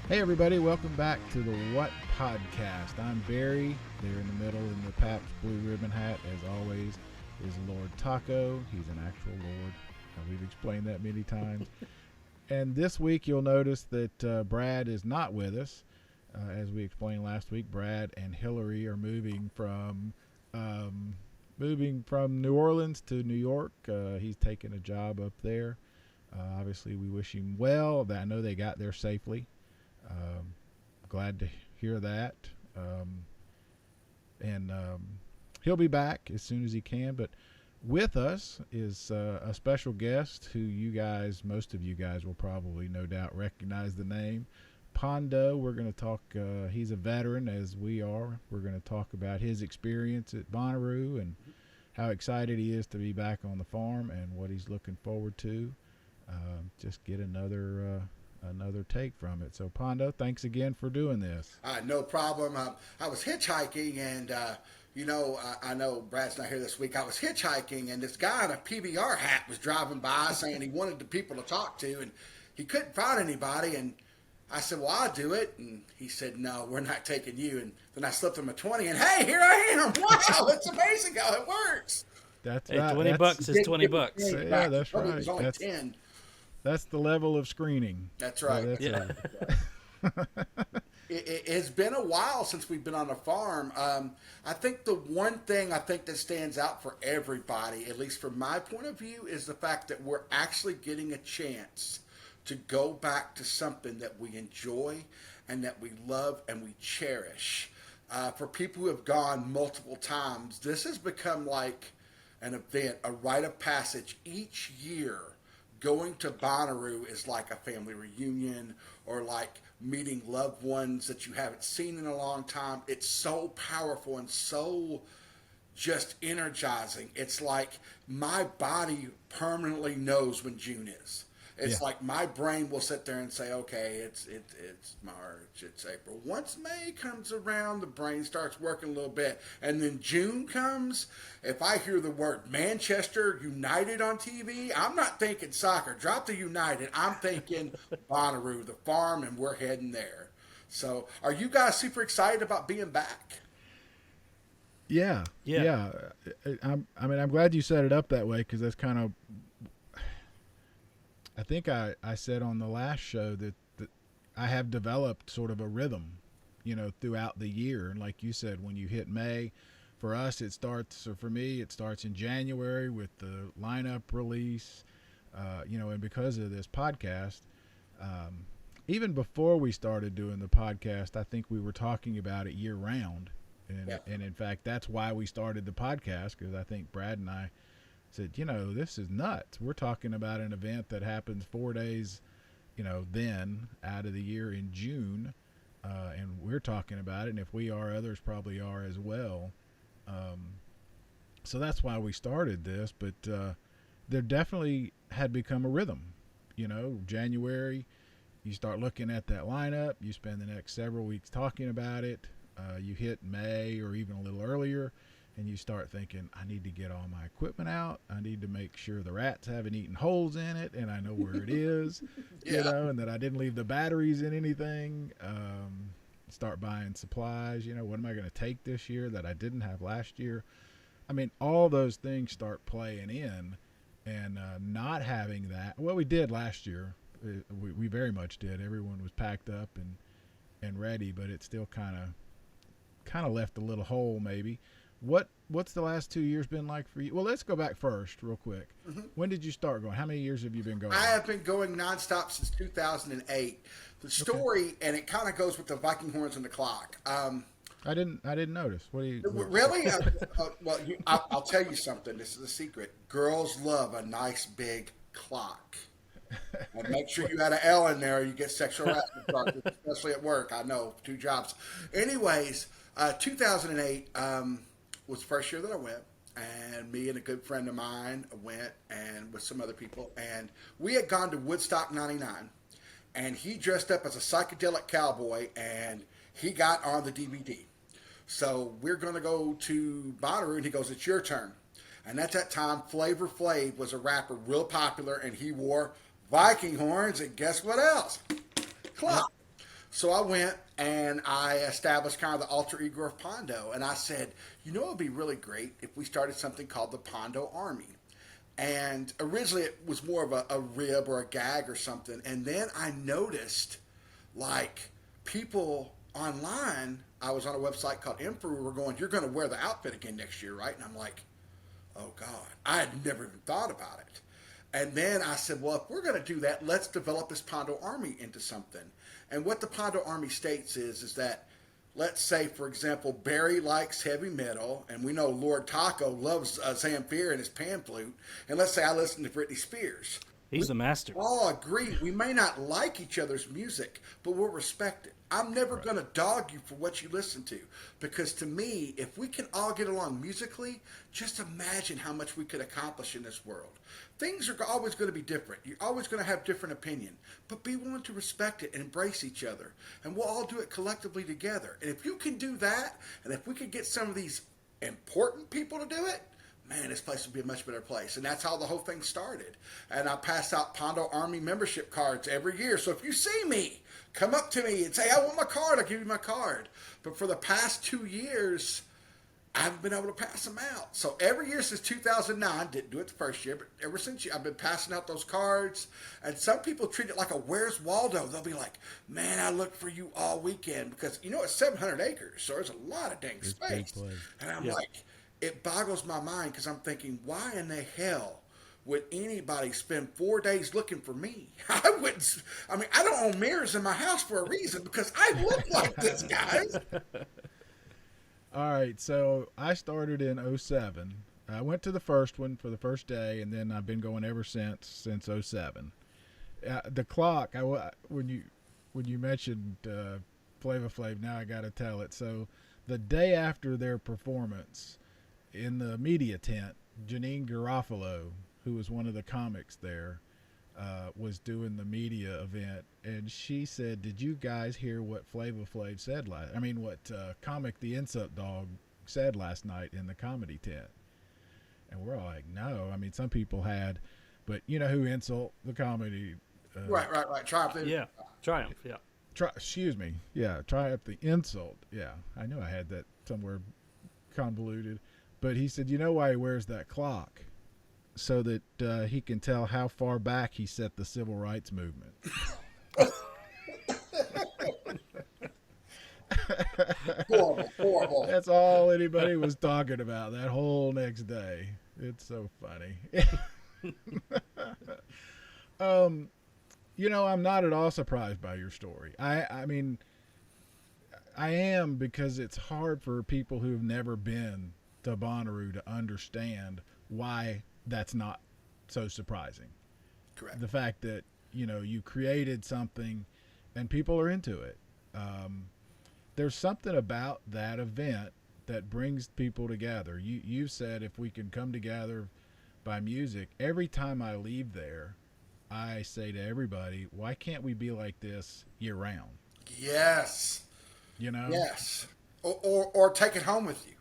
Hey everybody, welcome back to the What Podcast. I'm Barry. There in the middle in the Pabst Blue Ribbon hat, as always, is Lord Taco. He's an actual Lord. We've explained that many times. And this week you'll notice that Brad is not with us. As we explained last week, Brad and Hillary are moving from New Orleans to New York. He's taking a job up there. Obviously, we wish him well. I know they got there safely. Glad to hear that. And he'll be back as soon as he can. But with us is a special guest who most of you guys will probably no doubt recognize the name. Pondo, we're going to talk, he's a veteran as we are. We're going to talk about his experience at Bonnaroo and how excited he is to be back on the farm and what he's looking forward to. Just get another take from it. So Pondo, thanks again for doing this. No problem. I was hitchhiking and, I know Brad's not here this week. I was hitchhiking and this guy in a PBR hat was driving by saying he wanted the people to talk to and he couldn't find anybody. And I said, well, I'll do it. And he said, no, we're not taking you. And then I slipped him a 20 and hey, here I am. Wow, it's amazing how it works. That's hey, right. 20 bucks is 20 bucks. Yeah, that's right. It was only 10. That's the level of screening. That's right. Yeah. It's been a while since we've been on a farm. I think the one thing that stands out for everybody, at least from my point of view, is the fact that we're actually getting a chance to go back to something that we enjoy and that we love and we cherish. For people who have gone multiple times, this has become like an event, a rite of passage each year. Going to Bonnaroo is like a family reunion or like meeting loved ones that you haven't seen in a long time. It's so powerful and so just energizing. It's like my body permanently knows when June is. It's like my brain will sit there and say, okay, it's March, it's April. Once May comes around, the brain starts working a little bit. And then June comes. If I hear the word Manchester United on TV, I'm not thinking soccer. Drop the United. I'm thinking Bonnaroo, the farm, and we're heading there. So are you guys super excited about being back? Yeah. I'm glad you set it up that way because that's kind of, I think I said on the last show that I have developed sort of a rhythm, throughout the year. And like you said, when you hit May, for us, for me, it starts in January with the lineup release, and because of this podcast, even before we started doing the podcast, I think we were talking about it year round. And in fact, that's why we started the podcast, because I think Brad and I said, this is nuts. We're talking about an event that happens 4 days, then out of the year in June. And we're talking about it. And if we are, others probably are as well. So that's why we started this. But there definitely had become a rhythm. January, you start looking at that lineup. You spend the next several weeks talking about it. You hit May or even a little earlier. And you start thinking, I need to get all my equipment out. I need to make sure the rats haven't eaten holes in it, and I know where it is, and that I didn't leave the batteries in anything. Start buying supplies. What am I going to take this year that I didn't have last year? I mean, all those things start playing in, and not having that. Well, we did last year. We very much did. Everyone was packed up and ready, but it still kind of left a little hole maybe. What's the last 2 years been like for you? Well, let's go back first real quick. Mm-hmm. When did you start going? How many years have you been going? I have been going nonstop since 2008. The story, and it kind of goes with the Viking horns and the clock. I didn't notice. What do you really? I'll tell you something. This is a secret. Girls love a nice big clock. And make sure you had an L in there. You get sexual harassment charges, especially at work. I know, 2 jobs. Anyways, 2008. Was the first year that I went, and me and a good friend of mine went, and with some other people, and we had gone to Woodstock 99, and he dressed up as a psychedelic cowboy, and he got on the DVD. So we're going to go to Bonnaroo, and he goes, it's your turn. And at that time, Flavor Flav was a rapper real popular, and he wore Viking horns, and guess what else? Clock. So I went and I established kind of the alter ego of Pondo. And I said, it would be really great if we started something called the Pondo Army. And originally it was more of a rib or a gag or something. And then I noticed like people online, I was on a website called Emperor, were going, "You're going to wear the outfit again next year, right?" And I'm like, oh God, I had never even thought about it. And then I said, well, if we're going to do that, let's develop this Pondo Army into something. And what the Pondo Army states is that, let's say, for example, Barry likes heavy metal, and we know Lord Taco loves Zamfir and his pan flute. And let's say I listen to Britney Spears. He's the master. All agree. We may not like each other's music, but we'll respect it. I'm never going to dog you for what you listen to, because to me, if we can all get along musically, just imagine how much we could accomplish in this world. Things are always going to be different. You're always going to have different opinion, but be willing to respect it and embrace each other, and we'll all do it collectively together. And if you can do that, and if we can get some of these important people to do it, man, this place would be a much better place. And that's how the whole thing started. And I pass out Pondo Army membership cards every year. So if you see me, come up to me and say, I want my card, I'll give you my card. But for the past 2 years, I haven't been able to pass them out. So every year since 2009, didn't do it the first year, but ever since, I've been passing out those cards. And some people treat it like a Where's Waldo. They'll be like, man, I looked for you all weekend. Because, it's 700 acres, so there's a lot of dang space. And I'm like, it boggles my mind, because I'm thinking, why in the hell would anybody spend 4 days looking for me? I don't own mirrors in my house for a reason, because I look like this, guys. All right, so I started in '07. I went to the first one for the first day, and then I've been going ever since '07. The clock, when you mentioned Flava Flav, now I got to tell it. So the day after their performance, in the media tent, Janine Garofalo, who was one of the comics there, was doing the media event, and she said, "Did you guys hear what Flava Flav said what Comic the Insult Dog said last night in the comedy tent?" And we're all like, "No." I mean, some people had, but you know who Insult the comedy? Right. Triumph. Yeah, Triumph. Yeah. Triumph the Insult. Yeah, I knew I had that somewhere convoluted. But he said, you know why he wears that clock? So that he can tell how far back he set the civil rights movement. Horrible. That's all anybody was talking about that whole next day. It's so funny. I'm not at all surprised by your story. I mean, I am, because it's hard for people who've never been to Bonnaroo to understand why that's not so surprising. Correct. The fact that you created something and people are into it. There's something about that event that brings people together. You said if we can come together by music. Every time I leave there, I say to everybody, why can't we be like this year round? Yes. Yes. Or take it home with you.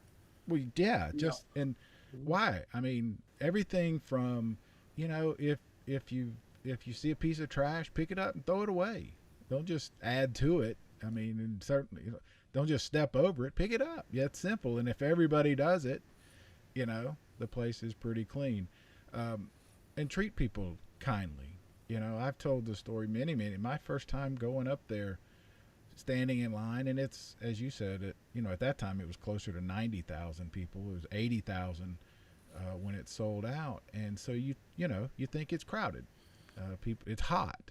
Well, yeah, and why? I mean, everything from, if you see a piece of trash, pick it up and throw it away. Don't just add to it. I mean, and certainly don't just step over it. Pick it up. Yeah, it's simple. And if everybody does it, the place is pretty clean. And treat people kindly. I've told the story many. My first time going up there, standing in line, and it's, as you said, at that time it was closer to 90,000 people. It was 80,000 when it sold out, and so you think it's crowded. It's hot.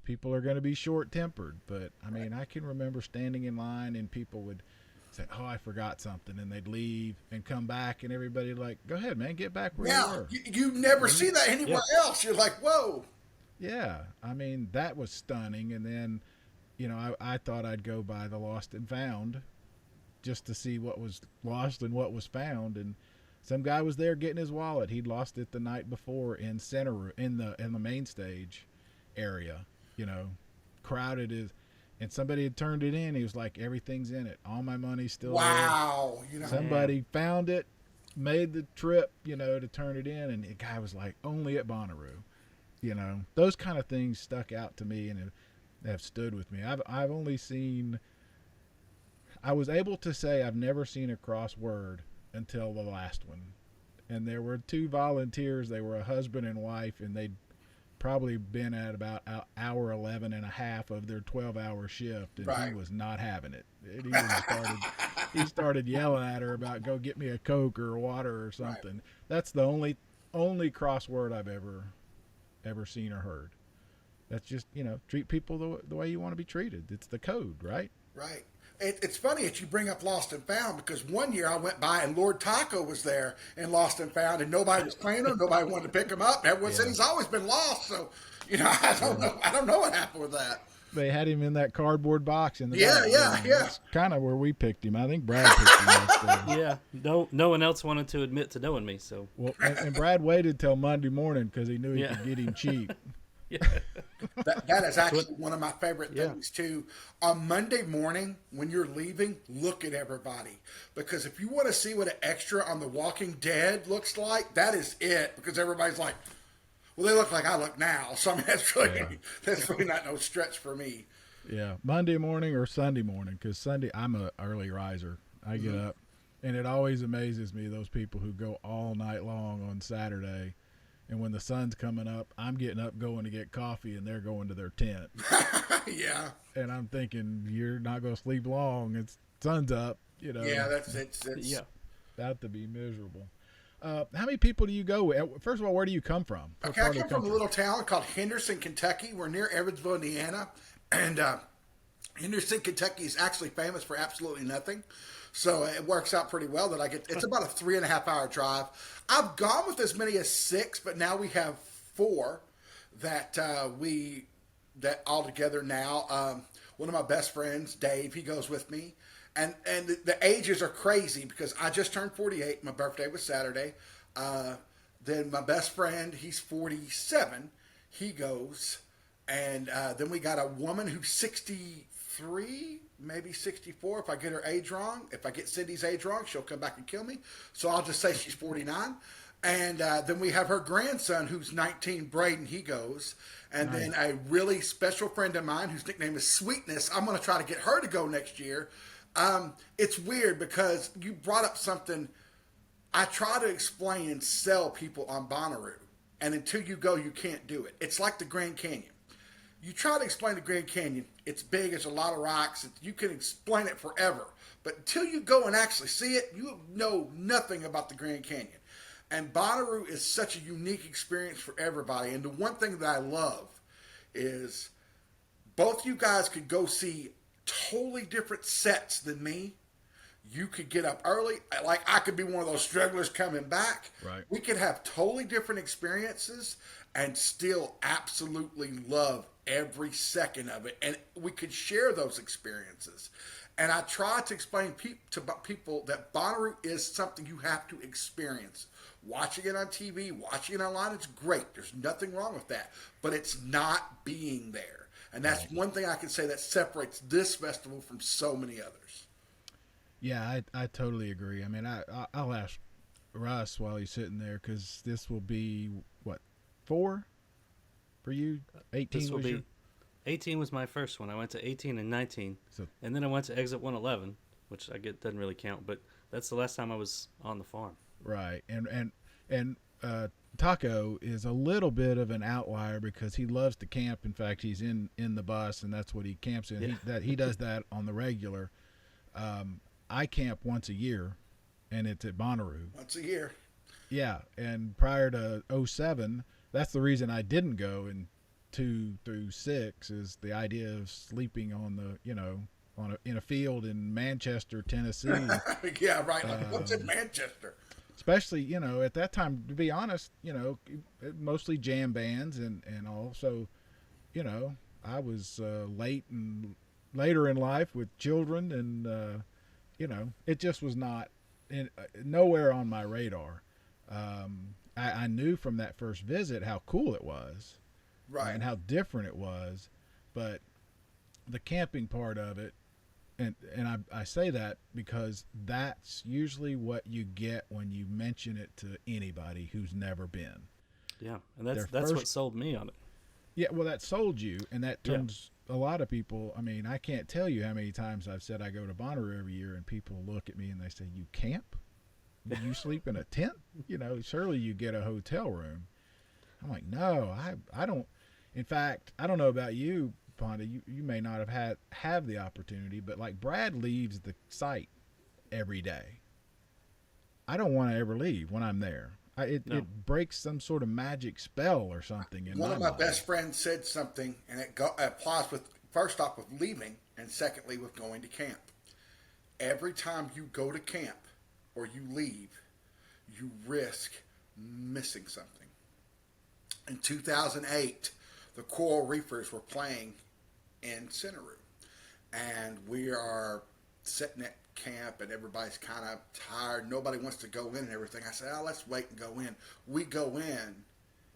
People are going to be short-tempered, but I mean, I can remember standing in line and people would say, "Oh, I forgot something," and they'd leave and come back, and everybody like, "Go ahead, man, get back where you were." You never see that anywhere else. You're like, whoa. Yeah, I mean, that was stunning, and then. I thought I'd go by the lost and found just to see what was lost and what was found. And some guy was there getting his wallet. He'd lost it the night before in the main stage area, crowded and somebody had turned it in. He was like, everything's in it. All my money's still there. Somebody found it, made the trip, to turn it in. And the guy was like, only at Bonnaroo. Those kind of things stuck out to me. And have stood with me. I've only seen. I was able to say I've never seen a crossword until the last one, and there were two volunteers. They were a husband and wife, and they'd probably been at about hour 11 and a half of their 12-hour shift, and Right. he was not having it. And he started yelling at her about go get me a Coke or water or something. Right. That's the only crossword I've ever seen or heard. That's just, treat people the way you want to be treated. It's the code, right? Right. It's funny that you bring up Lost and Found, because one year I went by and Lord Taco was there in Lost and Found, and nobody was playing him. Nobody wanted to pick him up. Everyone said he's always been lost. So, I don't know. I don't know what happened with that. They had him in that cardboard box in the Yeah, back. yeah. That's kind of where we picked him. I think Brad picked him up there. Yeah. No one else wanted to admit to knowing me. So. Well, and Brad waited till Monday morning because he knew he could get him cheap. Yeah. That is actually one of my favorite things too. On Monday morning, when you're leaving, look at everybody, because if you want to see what an extra on The Walking Dead looks like, that is it. Because everybody's like, well, they look like I look now, so I mean that's really not no stretch for me. Yeah, Monday morning or Sunday morning, because Sunday I'm a early riser. I get up, and it always amazes me those people who go all night long on Saturday. And when the sun's coming up, I'm getting up going to get coffee, and they're going to their tent. Yeah. And I'm thinking, you're not going to sleep long. It's sun's up, Yeah, it's Yeah. about to be miserable. How many people do you go with? First of all, where do you come from? What Okay, I part of come the from a country? little town called Henderson, Kentucky. We're near Evansville, Indiana, and Henderson, Kentucky is actually famous for absolutely nothing. So it works out pretty well that I get. It's about a 3.5 hour drive. I've gone with as many as 6, but now we have 4 that all together now. One of my best friends, Dave, he goes with me, and the ages are crazy because I just turned 48. My birthday was Saturday. Then my best friend, he's 47. He goes, and then we got a woman who's 63. Maybe 64 if I get her age wrong. If I get Cindy's age wrong, she'll come back and kill me. So I'll just say she's 49. And then we have her grandson who's 19, Braden. He goes. And then a really special friend of mine whose nickname is Sweetness. I'm going to try to get her to go next year. It's weird because you brought up something I try to explain and sell people on Bonnaroo. And until you go, you can't do it. It's like the Grand Canyon. You try to explain the Grand Canyon, it's big, there's a lot of rocks, you can explain it forever. But until you go and actually see it, you know nothing about the Grand Canyon. And Bonnaroo is such a unique experience for everybody. And the one thing that I love is both you guys could go see totally different sets than me. You could get up early. Like I could be one of those strugglers coming back. Right. We could have totally different experiences and still absolutely love every second of it. And we could share those experiences. And I try to explain to people that Bonnaroo is something you have to experience. Watching it on TV, watching it online, it's great. There's nothing wrong with that. But it's not being there. And that's one thing I can say that separates this festival from so many others. Yeah, I totally agree. I mean, I'll ask Russ while he's sitting there because this will be, what, 4 for you? 18 This will was be. your... 18 was my first one. I went to 18 and 19, So, and then I went to Exit 111, which I get doesn't really count, but that's the last time I was on the farm. right. And Taco is a little bit of an outlier because he loves to camp. In fact, he's in the bus, and that's what he camps in. Yeah. He does that on the regular. I camp once a year, and it's at Bonnaroo. Once a year. Yeah, and prior to '07, that's the reason I didn't go in 2 through 6 is the idea of sleeping on the in a field in Manchester, Tennessee. Yeah, right. What's in Manchester? Especially, at that time, to be honest, mostly jam bands and all. So, I was later in life with children, and it just was not nowhere on my radar. I knew from that first visit how cool it was, Right. and how different it was, but the camping part of it. And I say that because that's usually what you get when you mention it to anybody who's never been. Yeah, and that's Their what first- sold me on it. Yeah, well, that sold you, and that turns a lot of people, I mean, I can't tell you how many times I've said I go to Bonnaroo every year, and people look at me and they say, "You camp? You sleep in a tent? You know, surely you get a hotel room." I'm like, "No, I don't." In fact, I don't know about you, Pondo. You may not have the opportunity, but like Brad leaves the site every day. I don't want to ever leave when I'm there. No. It breaks some sort of magic spell or something in One my of my mind. best friends said something, and it applies with first off with leaving, and secondly with going to camp. Every time you go to camp or you leave, you risk missing something. In 2008, the Coral Reefers were playing in Bonnaroo, and we are sitting at camp, and everybody's kind of tired. Nobody wants to go in and everything. I said, "Oh, let's wait and go in." We go in,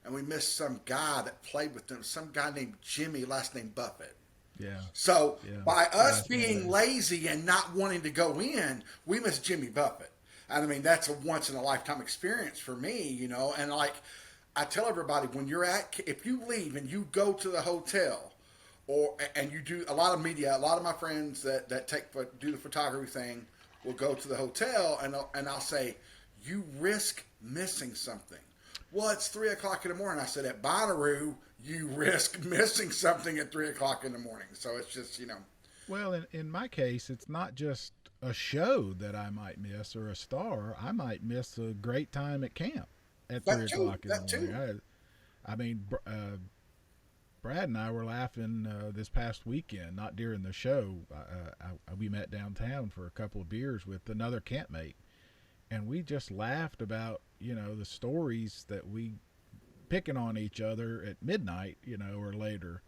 and we missed some guy that played with them, some guy named Jimmy, last name Buffett. Yeah. So Yeah. by us That's being lazy and not wanting to go in, we missed Jimmy Buffett. And I mean, that's a once in a lifetime experience for me, you know. And like I tell everybody, when you're if you leave and you go to the hotel, and you do a lot of media, a lot of my friends that do the photography thing will go to the hotel, and I'll say, you risk missing something. Well, it's 3:00 in the morning. I said, at Bonnaroo, you risk missing something at 3:00 in the morning. So it's just, you know. Well, in my case, it's not just a show that I might miss or a star. I might miss a great time at camp at 3:00 in the morning. I mean, Brad and I were laughing this past weekend, not during the show. We met downtown for a couple of beers with another campmate, and we just laughed about, you know, the stories that we picking on each other at midnight, you know, or later.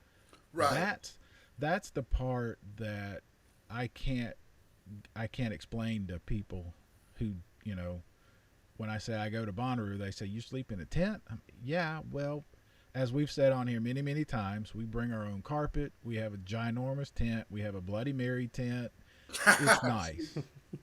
Right. That's the part that I can't explain to people who, you know, when I say I go to Bonnaroo, they say, "You sleep in a tent?" Yeah, well, as we've said on here many, many times, we bring our own carpet. We have a ginormous tent. We have a Bloody Mary tent. It's nice.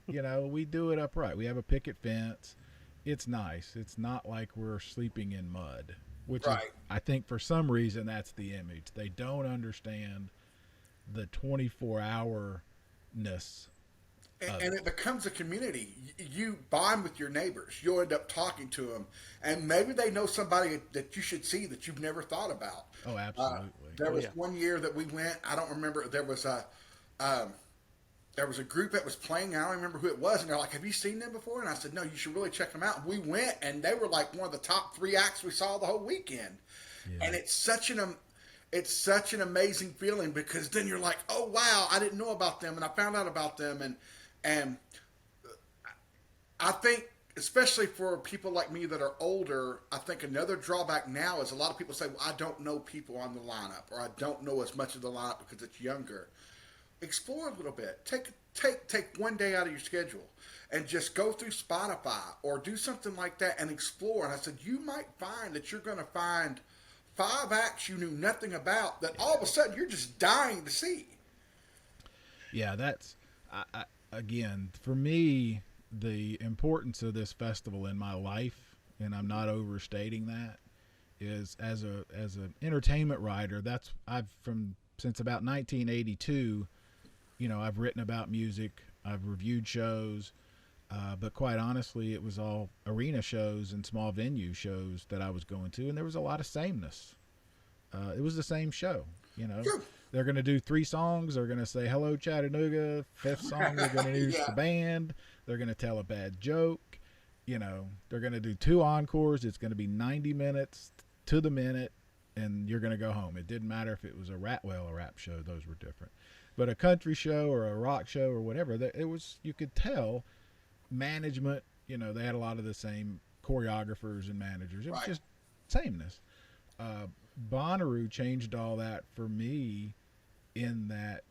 You know, we do it upright. We have a picket fence. It's nice. It's not like we're sleeping in mud, which Right. is, I think for some reason that's the image. They don't understand the 24-hourness. And it becomes a community. You bond with your neighbors. You'll end up talking to them, and maybe they know somebody that you should see that you've never thought about. Oh, absolutely. There was one year that we went. I don't remember. There was a group that was playing. I don't remember who it was, and they're like, "Have you seen them before?" And I said, "No, you should really check them out." And we went, and they were like one of the top 3 acts we saw the whole weekend. Yeah. And it's such an amazing feeling, because then you're like, "Oh wow, I didn't know about them, and I found out about them." And I think, especially for people like me that are older, I think another drawback now is a lot of people say, "Well, I don't know people on the lineup, or I don't know as much of the lineup because it's younger." Explore a little bit. Take one day out of your schedule and just go through Spotify or do something like that and explore. And I said, you might find that you're going to find 5 acts you knew nothing about that all of a sudden you're just dying to see. Yeah, that's again, for me, the importance of this festival in my life, and I'm not overstating that, is as an entertainment writer. Since about 1982, you know, I've written about music, I've reviewed shows, but quite honestly, it was all arena shows and small venue shows that I was going to, and there was a lot of sameness. It was the same show, you know. Sure. They're going to do 3 songs. They're going to say, "Hello, Chattanooga." 5th song, they're going to use Yeah. the band. They're going to tell a bad joke. You know, they're going to do 2 encores. It's going to be 90 minutes to the minute, and you're going to go home. It didn't matter if it was a rap show. Those were different. But a country show or a rock show or whatever, you could tell management, you know, they had a lot of the same choreographers and managers. It was just sameness. Bonnaroo changed all that for me, in that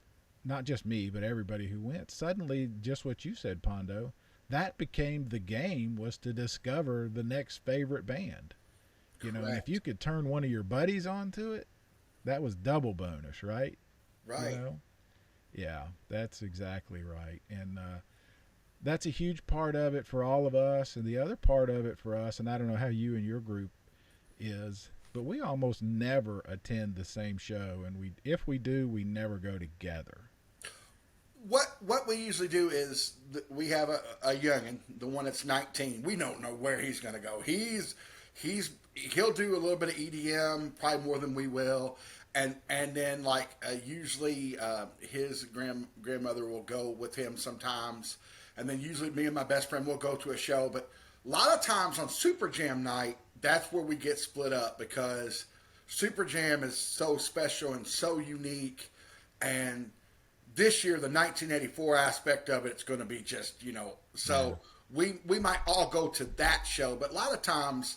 not just me, but everybody who went. Suddenly, just what you said, Pondo, that became the game, was to discover the next favorite band. You know, and if you could turn one of your buddies onto it, that was double bonus, right? Right. You know? Yeah, that's exactly right. And that's a huge part of it for all of us. And the other part of it for us, and I don't know how you and your group is but we almost never attend the same show, and if we do, we never go together. What we usually do is we have a youngin, the one that's 19. We don't know where he's going to go. He'll do a little bit of EDM, probably more than we will, and then like usually his grandmother will go with him sometimes, and then usually me and my best friend will go to a show. But a lot of times on Super Jam night, that's where we get split up because Super Jam is so special and so unique, and this year, the 1984 aspect of it's going to be just, so we might all go to that show. But a lot of times,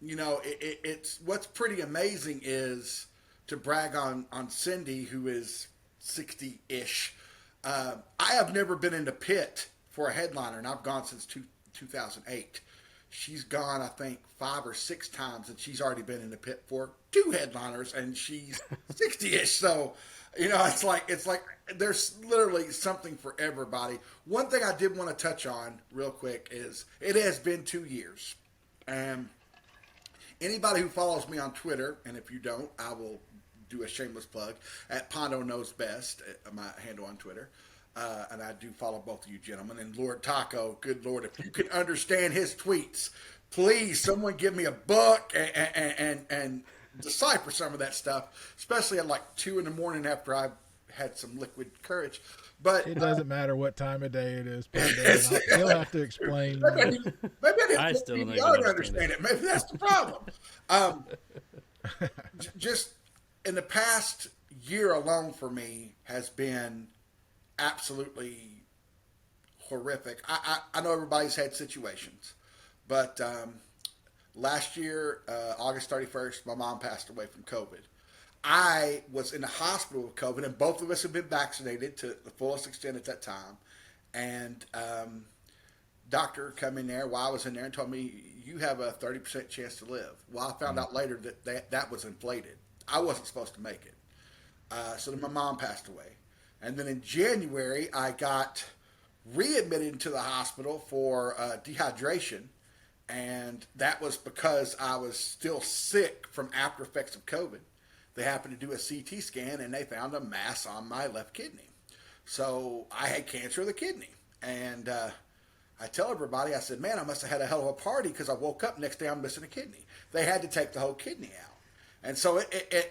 it's what's pretty amazing is to brag on Cindy, who is 60-ish. I have never been in the pit for a headliner, and I've gone since 2008. She's gone, I think, 5 or 6 times, and she's already been in the pit for 2 headliners, and she's 60-ish. So, it's like there's literally something for everybody. One thing I did want to touch on real quick is it has been 2 years. And anybody who follows me on Twitter, and if you don't, I will do a shameless plug, at Pondo Knows Best, my handle on Twitter. And I do follow both of you gentlemen. And Lord Taco, good Lord, if you can understand his tweets, please, someone give me a book and decipher some of that stuff, especially at like 2 a.m. after I've had some liquid courage. But it doesn't matter what time of day it is. He'll have to explain. Maybe I still don't understand it. Maybe that's the problem. Just in the past year alone for me has been absolutely horrific. I know everybody's had situations, but last year, August 31st, my mom passed away from COVID. I was in the hospital with COVID, and both of us have been vaccinated to the fullest extent at that time. And doctor come in there while I was in there and told me, you have a 30% chance to live. Well, I found out later that was inflated. I wasn't supposed to make it. So then my mom passed away. And then in January, I got readmitted into the hospital for dehydration. And that was because I was still sick from after effects of COVID. They happened to do a CT scan, and they found a mass on my left kidney. So I had cancer of the kidney. And I tell everybody, I said, man, I must have had a hell of a party because I woke up next day, I'm missing a kidney. They had to take the whole kidney out. And so,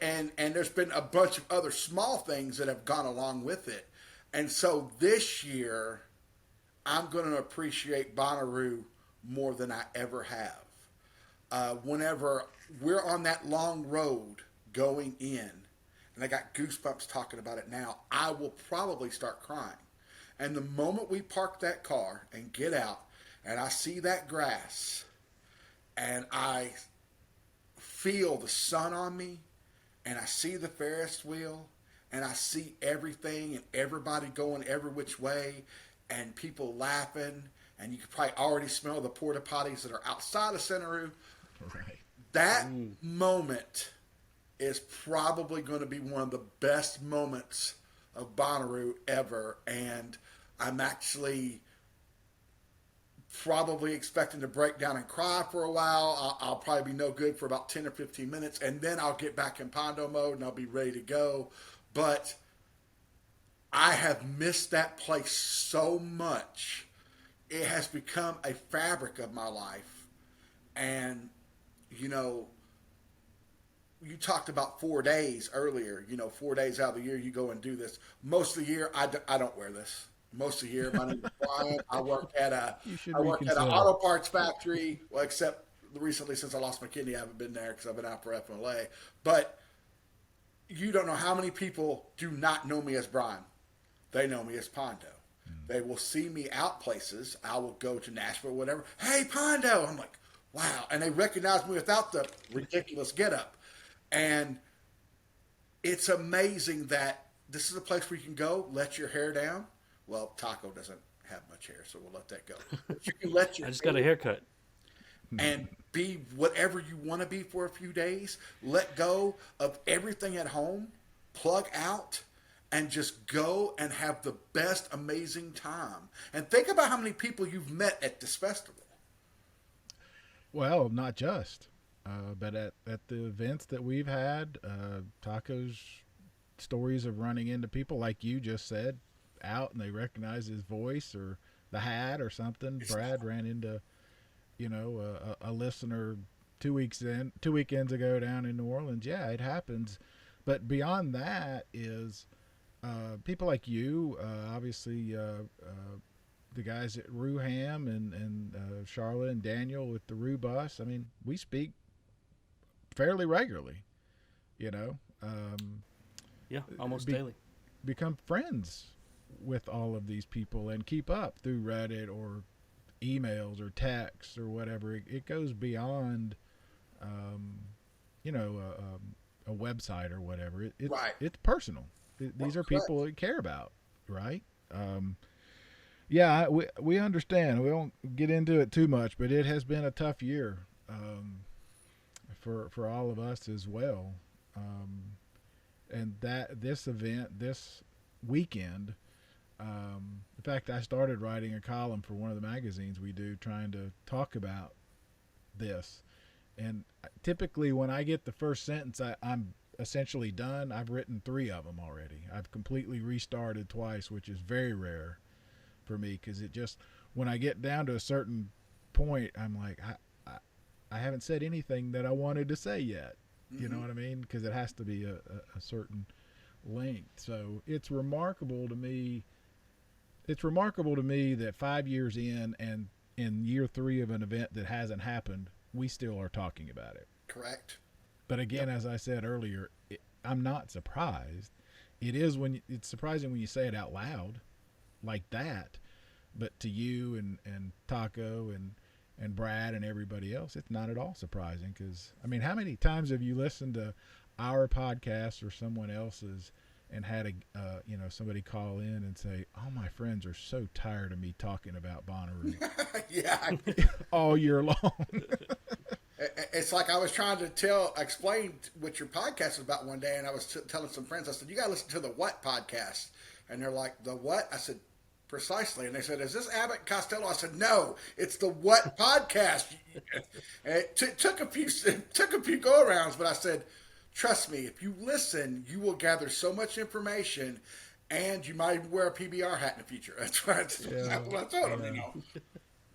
and there's been a bunch of other small things that have gone along with it. And so this year, I'm going to appreciate Bonnaroo more than I ever have. Whenever we're on that long road going in, and I got goosebumps talking about it now, I will probably start crying. And the moment we park that car and get out, and I see that grass, and I feel the sun on me, and I see the Ferris wheel, and I see everything and everybody going every which way, and people laughing, and you can probably already smell the porta potties that are outside of Centeroo. Right. That moment is probably going to be one of the best moments of Bonnaroo ever, and I'm actually probably expecting to break down and cry for a while. I'll probably be no good for about 10 or 15 minutes, and then I'll get back in Pondo mode and I'll be ready to go. But I have missed that place so much. It has become a fabric of my life. And, you talked about 4 days earlier. 4 days out of the year you go and do this. Most of the year, I don't wear this. Most of the year, my name is Brian. I work at an auto parts factory. Well, except recently, since I lost my kidney, I haven't been there because I've been out for FMLA. But you don't know how many people do not know me as Brian. They know me as Pondo. They will see me out places. I will go to Nashville or whatever. Hey, Pondo! I'm like, wow. And they recognize me without the ridiculous getup. And it's amazing that this is a place where you can go, let your hair down. Well, Taco doesn't have much hair, so we'll let that go. But you can let your I just got a haircut. And be whatever you want to be for a few days. Let go of everything at home, plug out, and just go and have the best, amazing time. And think about how many people you've met at this festival. Well, not just. But at the events that we've had, Taco's stories of running into people like you just said out and they recognize his voice or the hat or something. Brad ran into, a listener 2 weekends ago down in New Orleans. Yeah, it happens. But beyond that is people like you, obviously the guys at Rue Ham and Charlotte and Daniel with the Rue Bus. I mean, we speak fairly regularly, you know. Yeah, almost daily. Become friends with all of these people and keep up through Reddit or emails or texts or whatever. It goes beyond, a website or whatever. It's personal. These are people that care about, right? Yeah, we understand. We won't get into it too much, but it has been a tough year for all of us as well. And this event, this weekend, in fact, I started writing a column for one of the magazines we do, trying to talk about this. And typically, when I get the first sentence, I'm essentially done. I've written 3 of them already. I've completely restarted twice, which is very rare for me, because it just, when I get down to a certain point, I'm like, I haven't said anything that I wanted to say yet. You know what I mean? Because it has to be a certain length. So it's remarkable to me. It's remarkable to me that 5 years in, and in year 3 of an event that hasn't happened, we still are talking about it. Correct. But again, as I said earlier, I'm not surprised. It's surprising when you say it out loud like that. But to you and Taco and Brad and everybody else, it's not at all surprising. Because, I mean, how many times have you listened to our podcast or someone else's and had somebody call in and say, "Oh, my friends are so tired of me talking about Bonnaroo." Yeah. All year long. It's like I was trying to explain what your podcast is about one day, and I was telling some friends, I said, "You got to listen to the What podcast." And they're like, "The what?" I said, "Precisely." And they said, "Is this Abbott and Costello?" I said, "No, it's the What podcast." And it took a few go-arounds, but I said, "Trust me, if you listen, you will gather so much information, and you might even wear a PBR hat in the future." That's what I told them,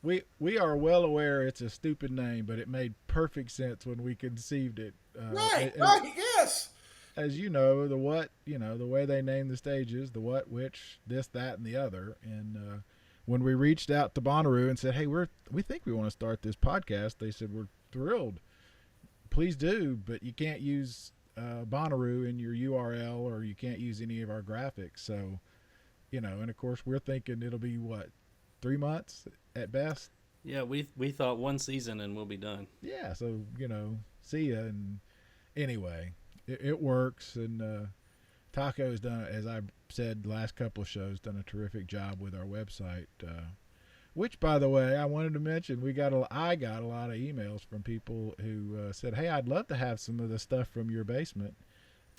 We are well aware it's a stupid name, but it made perfect sense when we conceived it. Right, yes. As you know, the what, the way they name the stages, the what, which, this, that, and the other. And when we reached out to Bonnaroo and said, "Hey, we think we want to start this podcast," they said, "We're thrilled. Please do, but you can't use Bonnaroo in your URL, or you can't use any of our graphics." So, and of course we're thinking it'll be 3 months at best. Yeah, we thought 1 season and we'll be done. Yeah, so see ya. And anyway, it works. And Taco's done, as I've said the last couple of shows, done a terrific job with our website. Which, by the way, I wanted to mention, I got a lot of emails from people who said, "Hey, I'd love to have some of the stuff from your basement,"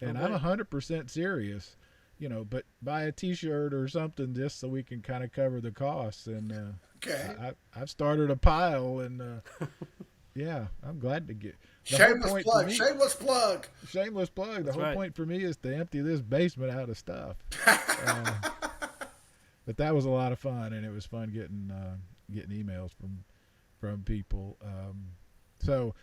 and I'm 100% serious. But buy a T-shirt or something just so we can kind of cover the costs. And okay, I've started a pile, and yeah, I'm glad to get. Shameless plug. The whole point for me is to empty this basement out of stuff. But that was a lot of fun, and it was fun getting emails from people. So,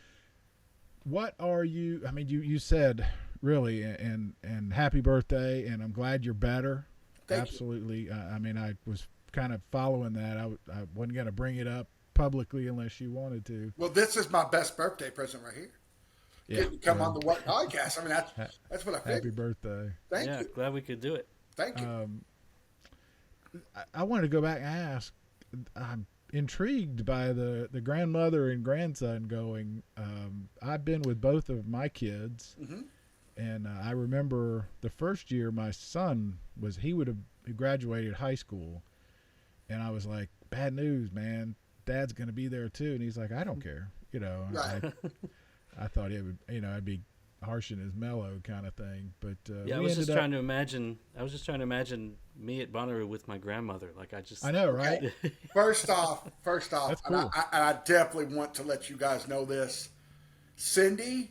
what are you? I mean, you said really, and happy birthday, and I'm glad you're better. Absolutely. I mean, I was kind of following that. I wasn't going to bring it up publicly unless you wanted to. Well, this is my best birthday present right here. Yeah, come on the What podcast. I mean, that's what I figured. Happy birthday. Thank you. Glad we could do it. Thank you. I wanted to go back and ask. I'm intrigued by the grandmother and grandson going. I've been with both of my kids, and I remember the first year my son he would have graduated high school, and I was like, "Bad news, man. Dad's going to be there too." And he's like, "I don't care." Right. I thought it would, I'd be harsh and as mellow kind of thing. But I was just trying to imagine me at Bonnaroo with my grandmother. I know, right? First off, That's cool. and I definitely want to let you guys know this. Cindy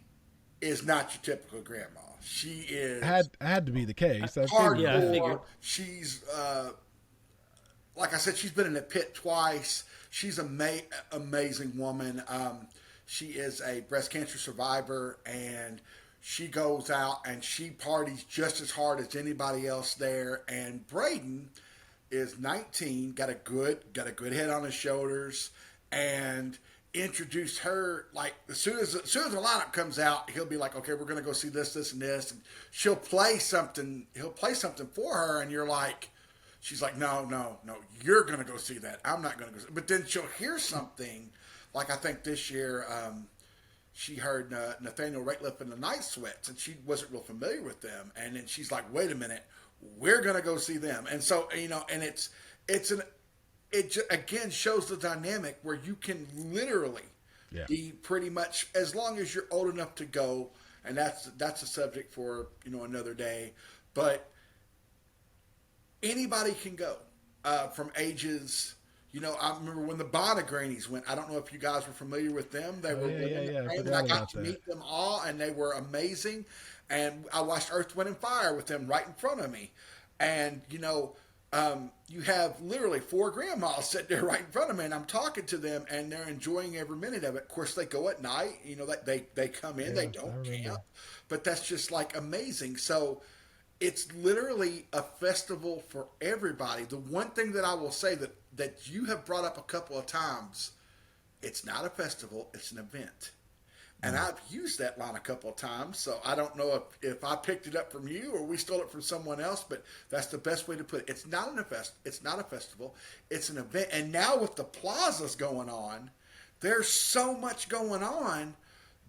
is not your typical grandma. She is Had to be the case. I figured Yeah, I that. figured. hardcore. She's like I said, she's been in the pit twice. She's an amazing woman. She is a breast cancer survivor, and she goes out and she parties just as hard as anybody else there. And Braden is 19, got a good head on his shoulders, and introduced her like as soon as the lineup comes out, he'll be like, okay, we're gonna go see this, and this, and she'll play something. He'll play something for her, and you're like, she's like, no, you're gonna go see that. I'm not gonna go. But then she'll hear something, like I think this year. She heard Nathaniel Rateliff and the Night Sweats, and she wasn't real familiar with them. And then she's like, "Wait a minute, we're gonna go see them." And so and it again shows the dynamic where you can literally be pretty much, as long as you're old enough to go, and that's a subject for another day. But anybody can go from ages. I remember when the Bonnaroo went. I don't know if you guys were familiar with them. They were women. And I got to meet them all, and they were amazing. And I watched Earth, Wind, and Fire with them right in front of me. And, you have literally 4 grandmas sitting there right in front of me, and I'm talking to them, and they're enjoying every minute of it. Of course, they go at night. They come in. They don't camp. But that's just, like, amazing. So it's literally a festival for everybody. The one thing that I will say that you have brought up a couple of times, it's not a festival, it's an event. And I've used that line a couple of times, so I don't know if I picked it up from you or we stole it from someone else, but that's the best way to put it. It's not a festival, it's an event. And now with the plazas going on, there's so much going on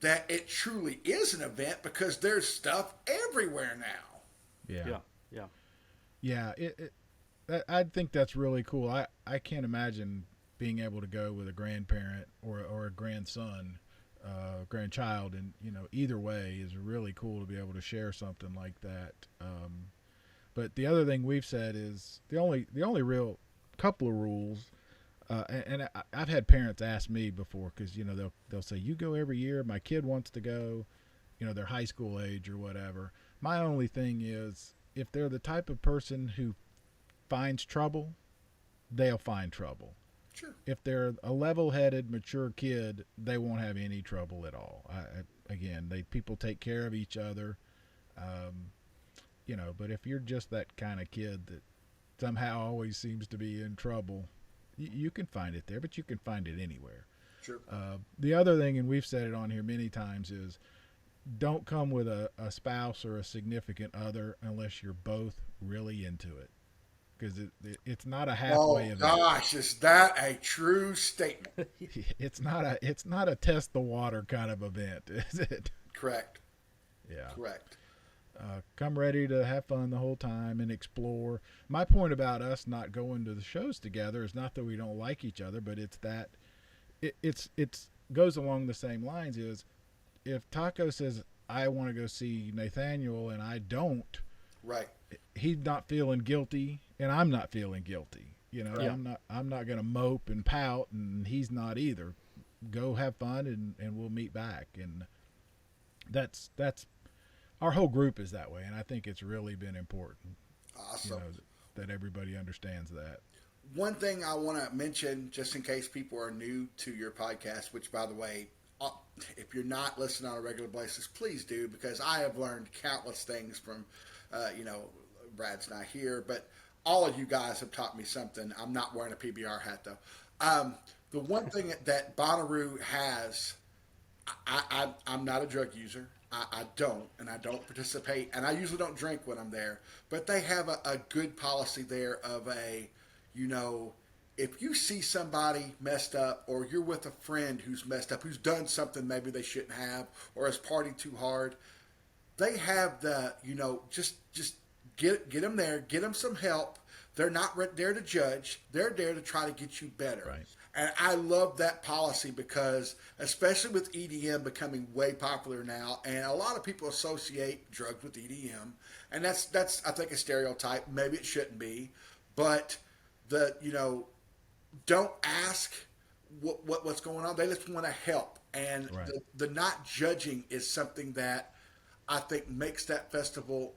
that it truly is an event because there's stuff everywhere now. Yeah. I think that's really cool. I can't imagine being able to go with a grandparent or a grandson, grandchild, and either way is really cool to be able to share something like that. But the other thing we've said is the only real couple of rules. And I've had parents ask me before because they'll say, you go every year. My kid wants to go. They're high school age or whatever. My only thing is, if they're the type of person who finds trouble, they'll find trouble. Sure. If they're a level-headed, mature kid, they won't have any trouble at all. People take care of each other, But if you're just that kind of kid that somehow always seems to be in trouble, you can find it there, but you can find it anywhere. Sure. The other thing, and we've said it on here many times, is don't come with a spouse or a significant other unless you're both really into it, because it's not a halfway event. Oh gosh, is that a true statement? It's not a test the water kind of event, is it? Correct. Yeah. Correct. Come ready to have fun the whole time and explore. My point about us not going to the shows together is not that we don't like each other, but it's that it's goes along the same lines. Is if Taco says, I want to go see Nathaniel and I don't, right, he's not feeling guilty and I'm not feeling guilty. I'm not going to mope and pout, and he's not either. Go have fun and we'll meet back. And that's our whole group is that way, and I think it's really been important. Awesome. That everybody understands that. One thing I want to mention, just in case people are new to your podcast, which, by the way, if you're not listening on a regular basis, please do, because I have learned countless things from, Brad's not here, but all of you guys have taught me something. I'm not wearing a PBR hat, though. The one thing that Bonnaroo has, I'm not a drug user. I don't participate, and I usually don't drink when I'm there, but they have a good policy there of if you see somebody messed up, or you're with a friend who's messed up, who's done something maybe they shouldn't have, or has partied too hard, they have just get them there, get them some help. They're not there to judge. They're there to try to get you better. Right. And I love that policy because, especially with EDM becoming way popular now, and a lot of people associate drugs with EDM, and that's I think a stereotype. Maybe it shouldn't be, but don't ask what's going on. They just want to help, and Right. the not judging is something that I think makes that festival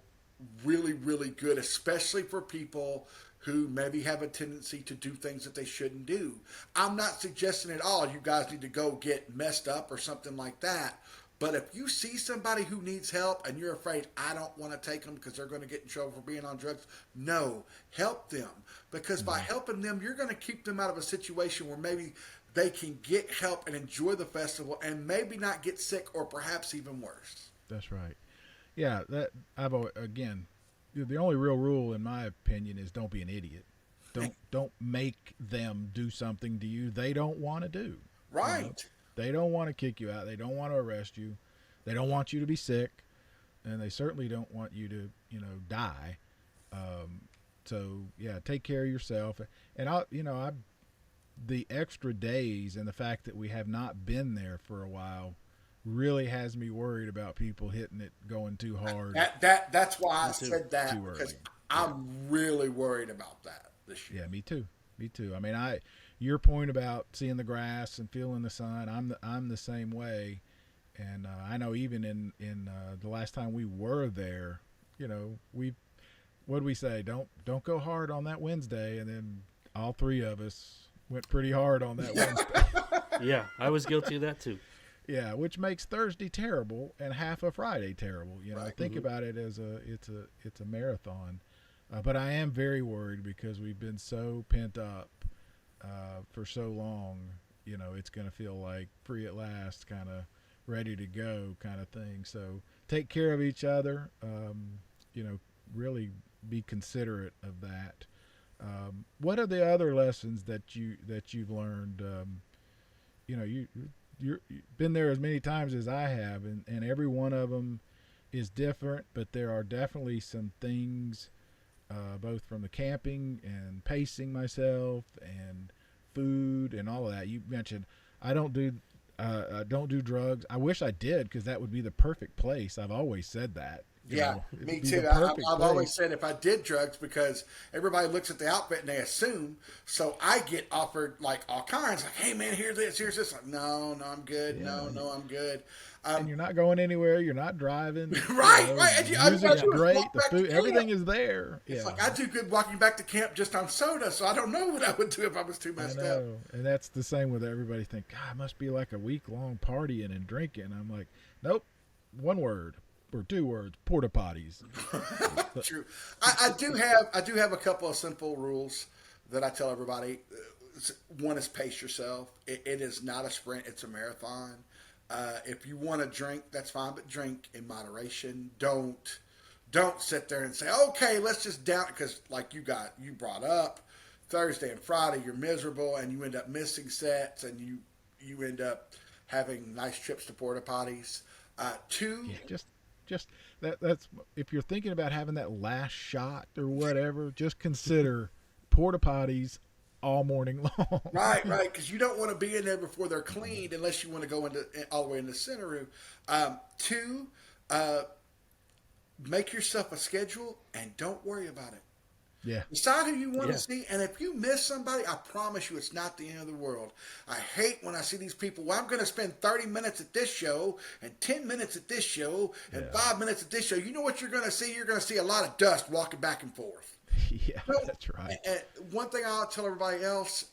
really, really good, especially for people who maybe have a tendency to do things that they shouldn't do. I'm not suggesting at all you guys need to go get messed up or something like that. But if you see somebody who needs help and you're afraid, I don't want to take them because they're going to get in trouble for being on drugs, no, help them. Because by helping them, you're going to keep them out of a situation where maybe they can get help and enjoy the festival and maybe not get sick or perhaps even worse. That's right. Yeah, that again, the only real rule in my opinion is don't be an idiot. Don't make them do something to you they don't want to do. Right. You know? They don't want to kick you out. They don't want to arrest you. They don't want you to be sick, and they certainly don't want you to, die. So yeah, take care of yourself. And the extra days and the fact that we have not been there for a while really has me worried about people hitting it going too hard. That's why I said that, because I'm really worried about that this year. Yeah, me too. I mean, your point about seeing the grass and feeling the sun, I'm the same way. And I know even in the last time we were there, what did we say? Don't go hard on that Wednesday, and then all three of us went pretty hard on that Wednesday. Yeah, I was guilty of that too. Yeah, which makes Thursday terrible and half of Friday terrible. Right. Think about it as it's a marathon. But I am very worried because we've been so pent up for so long. It's going to feel like free at last, kind of ready to go kind of thing. So take care of each other. Really be considerate of that. What are the other lessons that you've learned? You've been there as many times as I have, and every one of them is different, but there are definitely some things, both from the camping and pacing myself and food and all of that. You mentioned I don't do drugs. I wish I did, because that would be the perfect place. I've always said that. Me too. I've always said if I did drugs, because everybody looks at the outfit and they assume. So I get offered like all kinds, like, "Hey man, here's this." Like, no, I'm good. Yeah. No, I'm good. And you're not going anywhere. You're not driving. Right. The music's great. The food, everything is there. It's like I do good walking back to camp just on soda, so I don't know what I would do if I was too messed up. And that's the same with everybody. Think, God, it must be like a week-long partying and drinking. I'm like, nope, one word. Or two words, porta potties. True. I do have a couple of simple rules that I tell everybody. One is pace yourself. It is not a sprint; it's a marathon. If you want to drink, that's fine, but drink in moderation. Don't sit there and say, "Okay, let's just down," because like you brought up Thursday and Friday, you're miserable and you end up missing sets, and you end up having nice trips to porta potties. Just that's if you're thinking about having that last shot or whatever, just consider porta potties all morning long. Right, because you don't want to be in there before they're cleaned unless you want to go all the way into the center room. Two, make yourself a schedule and don't worry about it. Yeah. Decide who you want to see, and if you miss somebody, I promise you it's not the end of the world. I hate when I see these people, well, I'm going to spend 30 minutes at this show, and 10 minutes at this show, and 5 minutes at this show. You know what you're going to see? You're going to see a lot of dust walking back and forth. Yeah, that's right. And one thing I'll tell everybody else,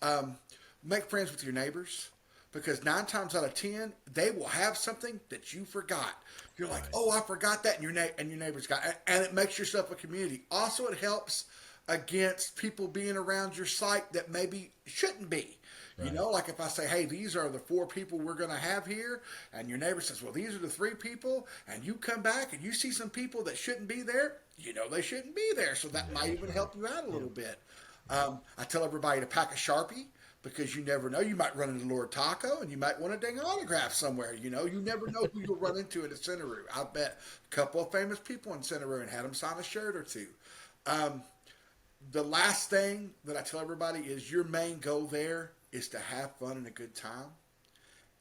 make friends with your neighbors, because 9 times out of 10, they will have something that you forgot. You're like, oh, I forgot that, and your neighbor's got it. And it makes yourself a community. Also, it helps against people being around your site that maybe shouldn't be. Right. Like if I say, hey, these are the 4 people we're going to have here, and your neighbor says, well, these are the 3 people, and you come back and you see some people that shouldn't be there, they shouldn't be there. So that might even help you out a little bit. I tell everybody to pack a Sharpie, because you never know. You might run into Lord Taco, and you might want a dang autograph somewhere. You never know who you'll run into at a Centeroo. I bet a couple of famous people in Centeroo and had them sign a shirt or two. The last thing that I tell everybody is your main goal there is to have fun and a good time.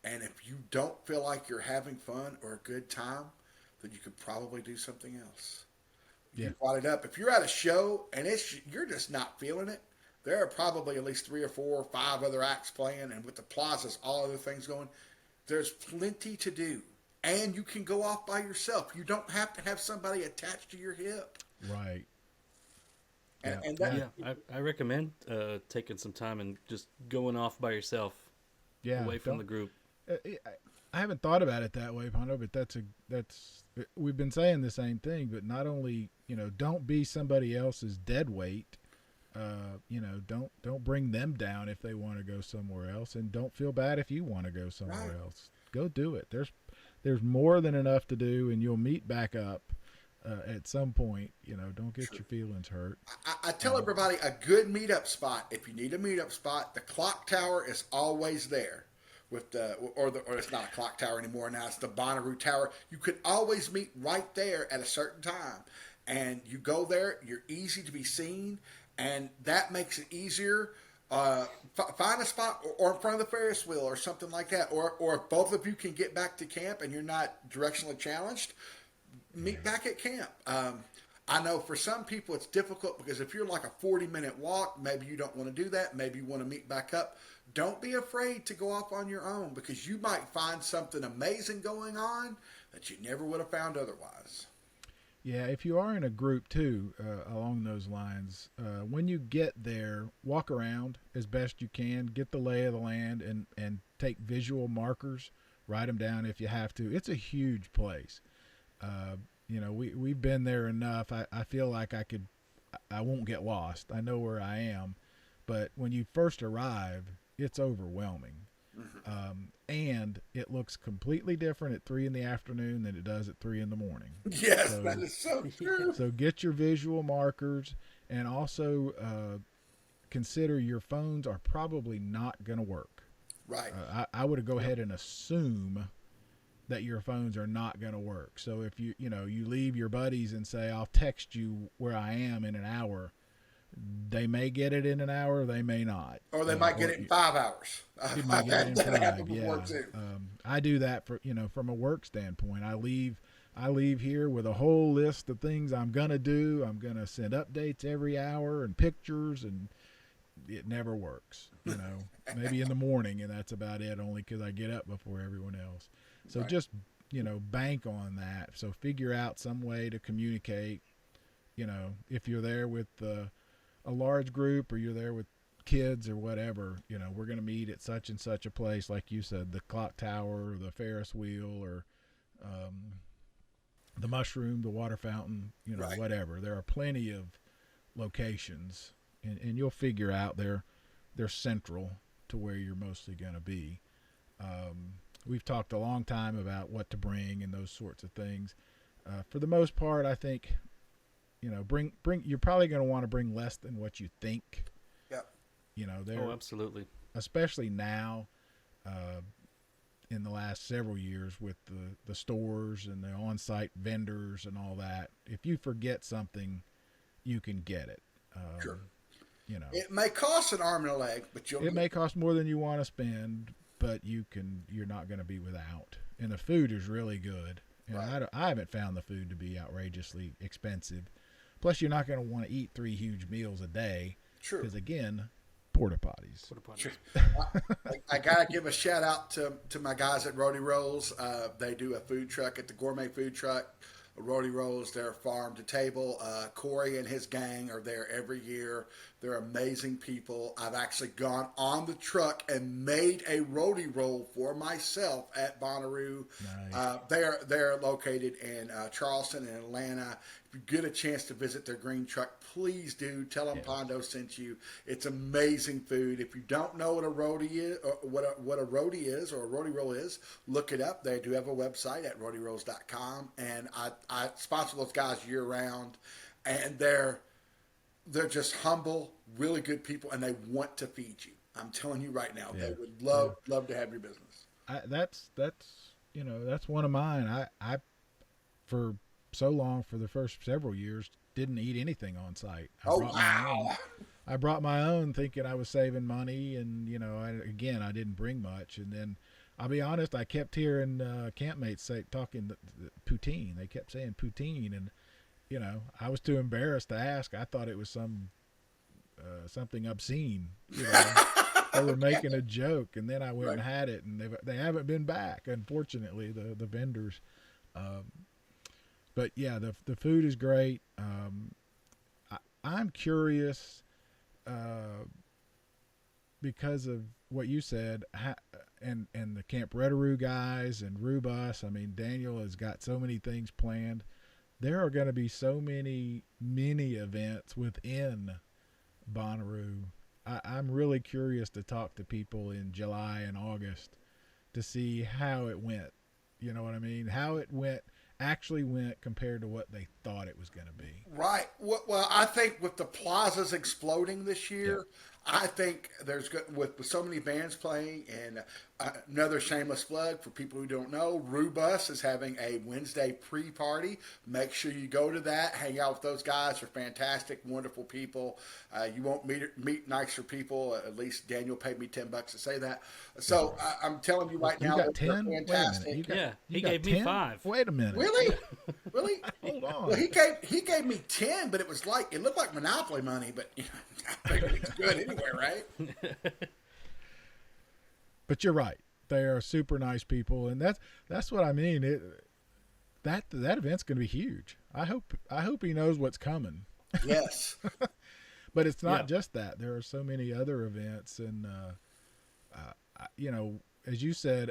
And if you don't feel like you're having fun or a good time, then you could probably do something else. Yeah. You brought it up. If you're at a show and you're just not feeling it, there are probably at least 3 or 4 or 5 other acts playing, and with the plazas, all other things going, there's plenty to do. And you can go off by yourself. You don't have to have somebody attached to your hip. Right. And that, I recommend taking some time and just going off by yourself, away from the group. I haven't thought about it that way, Pondo, but that's we've been saying the same thing. But not only, don't be somebody else's dead weight. Don't bring them down if they want to go somewhere else, and don't feel bad if you want to go somewhere else. Go do it. There's more than enough to do, and you'll meet back up at some point. Don't get your feelings hurt. I tell everybody a good meetup spot. If you need a meetup spot, the clock tower is always there. Or it's not a clock tower anymore now. It's the Bonnaroo Tower. You could always meet right there at a certain time, and you go there. You're easy to be seen, and that makes it easier. Find a spot or in front of the Ferris wheel or something like that. Or if both of you can get back to camp and you're not directionally challenged, meet back at camp. I know for some people it's difficult because if you're like a 40-minute walk, maybe you don't want to do that. Maybe you want to meet back up. Don't be afraid to go off on your own because you might find something amazing going on that you never would have found otherwise. Yeah, if you are in a group too, along those lines, when you get there, walk around as best you can, get the lay of the land, and take visual markers, write them down if you have to. It's a huge place. We've been there enough. I feel like I won't get lost. I know where I am, but when you first arrive, it's overwhelming. And it looks completely different at 3 p.m. than it does at 3 a.m. Yes, that is so true. So get your visual markers, and also consider your phones are probably not going to work. Right. I would go ahead and assume that your phones are not going to work. So if you leave your buddies and say, I'll text you where I am in an hour, they may get it in an hour, they may not. Or they might get it in 5 hours. They might get it in 5, yeah. I do that for, from a work standpoint. I leave here with a whole list of things I'm going to do. I'm going to send updates every hour and pictures, and it never works. Maybe in the morning, and that's about it, only because I get up before everyone else. So just, bank on that. So figure out some way to communicate, if you're there with a large group or you're there with kids or whatever, we're going to meet at such and such a place, like you said, the clock tower or the Ferris wheel or the mushroom, the water fountain, whatever. There are plenty of locations, and you'll figure out they're central to where you're mostly going to be. We've talked a long time about what to bring and those sorts of things. For the most part, I think, bring. You're probably going to want to bring less than what you think. Yep. Absolutely. Especially now, in the last several years with the stores and the on-site vendors and all that. If you forget something, you can get it. Sure. It may cost an arm and a leg, but it may cost more than you want to spend, but you're not going to be without. And the food is really good. And I haven't found the food to be outrageously expensive. Plus, you're not going to want to eat 3 huge meals a day. True. Because, again, porta potties. Sure. I got to give a shout out to my guys at Rody Rolls. They do a food truck at the Gourmet Food Truck. Rody Rolls, they're farm to table. Corey and his gang are there every year. They're amazing people. I've actually gone on the truck and made a Rody roll for myself at Bonnaroo. Nice. They're located in Charleston and Atlanta. If you get a chance to visit their green truck, please do. Tell them Pondo sent you. It's amazing food. If you don't know what a Rody is, or what a Rody is, or a Rody roll is, look it up. They do have a website at rodyrolls.com, and I sponsor those guys year round, and they're just humble, really good people, and they want to feed you. I'm telling you right now, they would love to have your business. That's one of mine. I for so long, for the first several years, didn't eat anything on site. I brought my own thinking I was saving money, and I didn't bring much. And then I'll be honest, I kept hearing campmates talking poutine. They kept saying poutine, and I was too embarrassed to ask. I thought it was some something obscene. They were making a joke, and then I went and had it, and they haven't been back, unfortunately, the vendors. But yeah, the food is great. I'm curious because of what you said, and the Camp Bonnaroo guys and Rubus. I mean, Daniel has got so many things planned. There are going to be so many mini events within Bonnaroo. I'm really curious to talk to people in July and August to see how it went. You know what I mean? How it actually went compared to what they thought it was going to be. Right. Well, I think with the plazas exploding this year, I think there's with so many bands playing, and another shameless plug for people who don't know, Rubus is having a Wednesday pre-party. Make sure you go to that. Hang out with those guys. They're fantastic, wonderful people. You won't meet nicer people. At least Daniel paid me $10 to say that. So I'm telling you right now, got they're 10? fantastic. He gave me 5. Wait a minute. Really? Really? Hold on. Well, he gave me 10, but it looked like Monopoly money, but I figured it's good anyway, right? But you're right. They are super nice people, and that's what I mean. That event's going to be huge. I hope he knows what's coming. Yes. But it's not just that. There are so many other events, and as you said,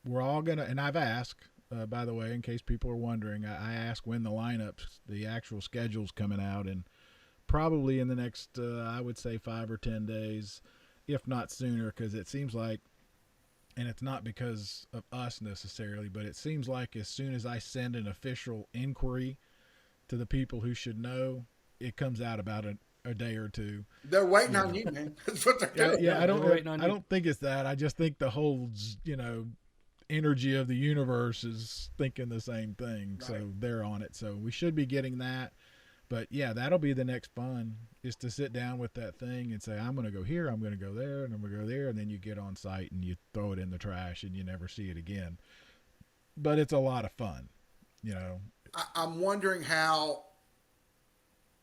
we're all gonna. And I've asked, by the way, in case people are wondering, I asked when the actual schedule's coming out, and probably in the next, I would say 5 or 10 days, if not sooner, because it seems like, and it's not because of us necessarily, but it seems like as soon as I send an official inquiry to the people who should know, it comes out about a day or two. They're waiting on you, man. That's what they're doing. Yeah, I don't think it's that. I just think the whole, energy of the universe is thinking the same thing. Right. So they're on it. So we should be getting that. But yeah, that'll be the next fun, is to sit down with that thing and say, I'm going to go here, I'm going to go there, and I'm going to go there. And then you get on site and you throw it in the trash and you never see it again. But it's a lot of fun, I'm wondering how,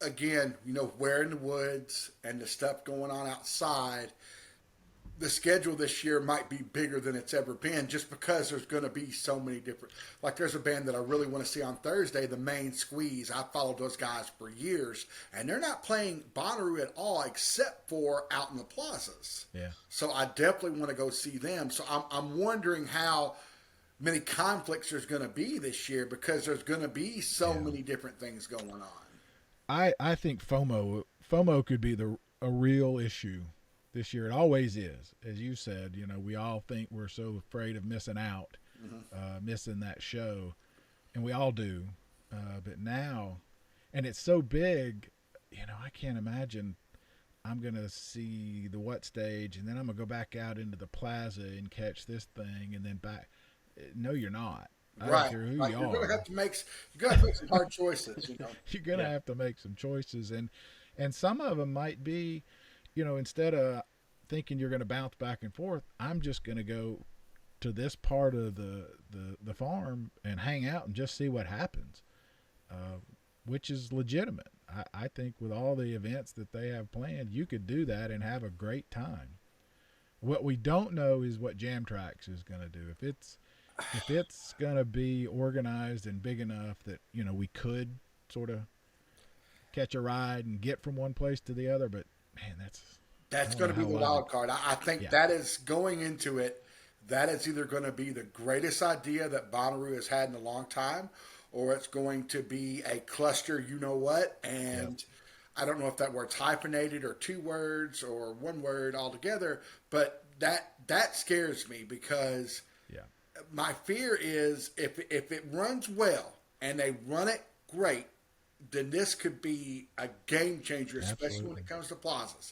again, we're in the woods and the stuff going on outside, the schedule this year might be bigger than it's ever been, just because there's going to be so many different, like there's a band that I really want to see on Thursday, the Main Squeeze. I followed those guys for years, and they're not playing Bonnaroo at all except for out in the plazas. Yeah. So I definitely want to go see them. So I'm wondering how many conflicts there's going to be this year, because there's going to be so many different things going on. I think FOMO could be a real issue this year. It always is. As you said, we all think we're so afraid of missing out, missing that show, and we all do. But now, and it's so big, I can't imagine I'm going to see the what stage, and then I'm going to go back out into the plaza and catch this thing, and then back. No, you're not. I don't care who you are. You're going to have to make some hard choices. You're going to have to make some choices, and some of them might be, instead of thinking you're going to bounce back and forth, I'm just going to go to this part of the farm and hang out and just see what happens, which is legitimate. I think with all the events that they have planned, you could do that and have a great time. What we don't know is what Jam Tracks is going to do. If it's going to be organized and big enough that, we could sort of catch a ride and get from one place to the other, but man, that's going to be the wild card. I think that is going into it. That is either going to be the greatest idea that Bonnaroo has had in a long time, or it's going to be a cluster, and I don't know if that word's hyphenated or 2 words or 1 word altogether, but that scares me, because my fear is if it runs well and they run it great, then this could be a game changer, especially when it comes to plazas.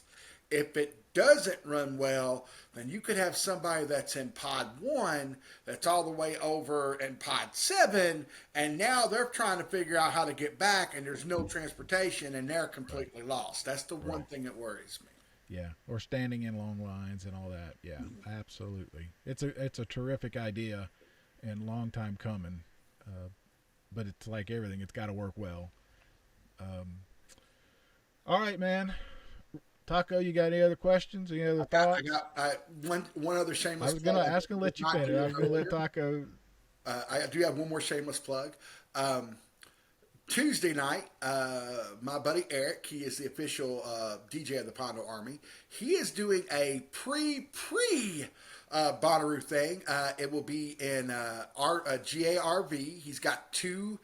If it doesn't run well, then you could have somebody that's in pod 1 that's all the way over in pod 7, and now they're trying to figure out how to get back, and there's no transportation, and they're completely lost. That's the one thing that worries me. Yeah, or standing in long lines and all that. Yeah, absolutely. It's a terrific idea and long time coming, but it's like everything. It's got to work well. All right, man. Taco, you got any other questions? Any other thoughts? I got one other I shameless was plug. gonna ask and let you Not finish. do I was gonna let earlier. Taco. I do have one more shameless plug. Um, Tuesday night, my buddy Eric, he is the official DJ of the Pondo Army. He is doing a pre Bonnaroo thing. It will be in GARV. He's got two